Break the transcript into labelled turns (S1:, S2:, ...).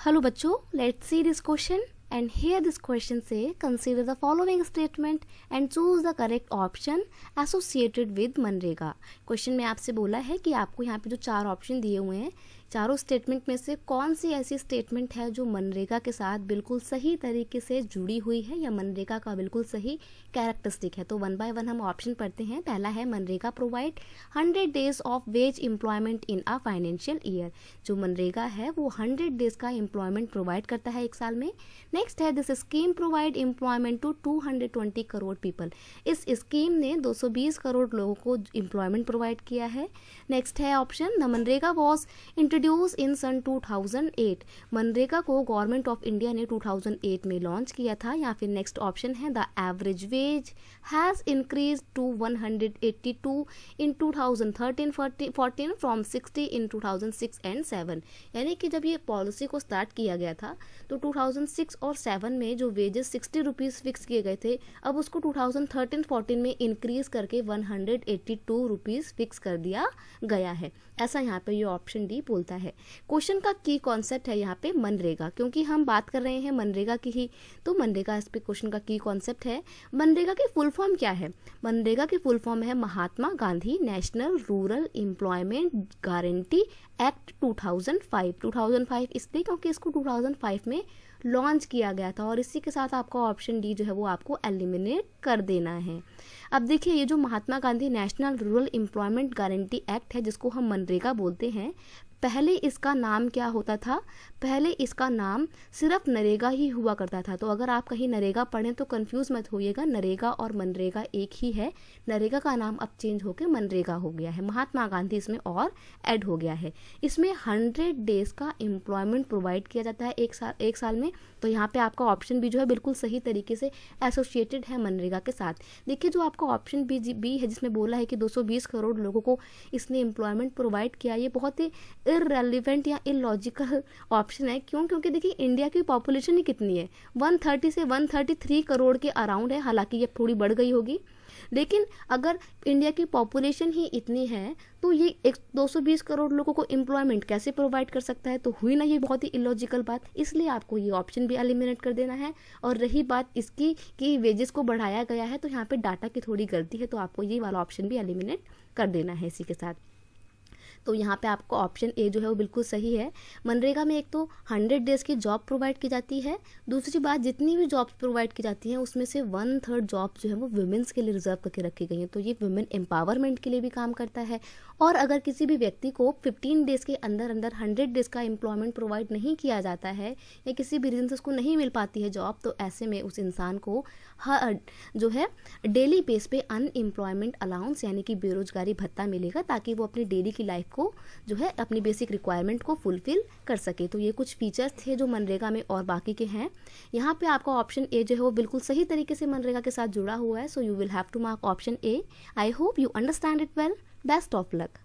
S1: Hello बच्चों, let's see this question and here this question say consider the following statement and choose the correct option associated with MNREGA. Question में आपसे बोला है कि आपको यहाँ पे जो चार ऑप्शन दिए हुए हैं, चारों स्टेटमेंट में से कौन सी ऐसी स्टेटमेंट है जो मनरेगा के साथ बिल्कुल सही तरीके से जुड़ी हुई है या मनरेगा का बिल्कुल सही कैरेक्टरिस्टिक है। तो वन बाय वन हम ऑप्शन पढ़ते हैं। पहला है MNREGA provide 100 days of ways employment in a financial year. जो मनरेगा है वो 100 डेज का एम्प्लॉयमेंट प्रोवाइड करता है एक साल में। नेक्स्ट है this scheme provide employment to 220 crore people. इस स्कीम ने 220 करोड़ लोगों को एम्प्लॉयमेंट प्रोवाइड किया है। नेक्स्ट है option the MNREGA was introduce in सन 2008। मनरेगा को गवर्नमेंट ऑफ इंडिया ने 2008 में लॉन्च किया था। या फिर नेक्स्ट ऑप्शन है the average wage has increase to 182 in 2013-14 from 60 in 2006 and 7। यानी कि जब ये पॉलिसी को स्टार्ट किया गया था तो 2006 और 7 में जो वेजेस 60 रुपीज़ फिक्स किए गए थे, अब उसको 2013-14 में इंक्रीज करके 182 रुपीज़ फिक्स कर दिया गया है। ऐसा यहाँ पे ये ऑप्शन डी बोलता है। क्वेश्चन का की कॉन्सेप्ट है यहाँ पे मनरेगा, क्योंकि हम बात कर रहे हैं मनरेगा की ही, तो मनरेगा इस पे क्वेश्चन का की कॉन्सेप्ट है। मनरेगा की फुल फॉर्म क्या है? मनरेगा की फुल फॉर्म है Mahatma Gandhi national rural employment guarantee act 2005। 2005 इसलिए क्योंकि इसको 2005 में लॉन्च किया गया था और इसी के साथ आपका ऑप्शन डी जो है वो आपको एलिमिनेट कर देना है। अब देखिए, ये जो Mahatma Gandhi national rural employment guarantee act है जिसको हम मनरेगा बोलते हैं, पहले इसका नाम क्या होता था? पहले इसका नाम सिर्फ नरेगा ही हुआ करता था। तो अगर आप कहीं नरेगा पढ़ें तो कंफ्यूज मत होइएगा, नरेगा और मनरेगा एक ही है। नरेगा का नाम अब चेंज होकर मनरेगा हो गया है। महात्मा गांधी इसमें और ऐड हो गया है। इसमें 100 डेज का एम्प्लॉयमेंट प्रोवाइड किया जाता है एक साल में। तो यहाँ पे आपका ऑप्शन बी जो है बिल्कुल सही तरीके से एसोसिएटेड है मनरेगा के साथ। देखिए, जो आपका ऑप्शन बी है जिसमें बोला है कि 220 करोड़ लोगों को इसने एम्प्लॉयमेंट प्रोवाइड किया, ये बहुत ही इररेलेवेंट या इलॉजिकल ऑप्शन है। क्यों? क्योंकि देखिए इंडिया की पॉपुलेशन ही कितनी है, 130 से 133 करोड़ के अराउंड है। हालांकि ये थोड़ी बढ़ गई होगी, लेकिन अगर इंडिया की पॉपुलेशन ही इतनी है तो ये 220 करोड़ लोगों को एम्प्लॉयमेंट कैसे प्रोवाइड कर सकता है? तो हुई ना ये बहुत ही इलॉजिकल बात। इसलिए आपको ये ऑप्शन भी एलिमिनेट कर देना है। और रही बात इसकी कि वेजेस को बढ़ाया गया है, तो यहाँ पे डाटा की थोड़ी गलती है, तो आपको ये वाला ऑप्शन भी एलिमिनेट कर देना है इसी के साथ। तो यहाँ पे आपको ऑप्शन ए जो है वो बिल्कुल सही है। मनरेगा में एक तो 100 डेज़ की जॉब प्रोवाइड की जाती है। दूसरी बात, जितनी भी जॉब्स प्रोवाइड की जाती हैं उसमें से 1/3 जॉब जो है वो वुमेन्स के लिए रिजर्व करके रखी गई हैं। तो ये वुमेन एम्पावरमेंट के लिए भी काम करता है। और अगर किसी भी व्यक्ति को 15 डेज़ के अंदर अंदर 100 डेज़ का एम्प्लॉयमेंट प्रोवाइड नहीं किया जाता है या किसी भी रीज़न से उसको नहीं मिल पाती है जॉब, तो ऐसे में उस इंसान को जो है डेली बेस पे अनएम्प्लॉयमेंट अलाउंस यानी कि बेरोजगारी भत्ता मिलेगा, ताकि वो अपनी डेली की लाइफ को जो है अपनी बेसिक रिक्वायरमेंट को फुलफिल कर सके। तो ये कुछ फीचर्स थे जो मनरेगा में और बाकी के हैं। यहाँ पे आपका ऑप्शन ए जो है वो बिल्कुल सही तरीके से मनरेगा के साथ जुड़ा हुआ है। So you will have to mark option A. I hope you understand it well. Best of luck.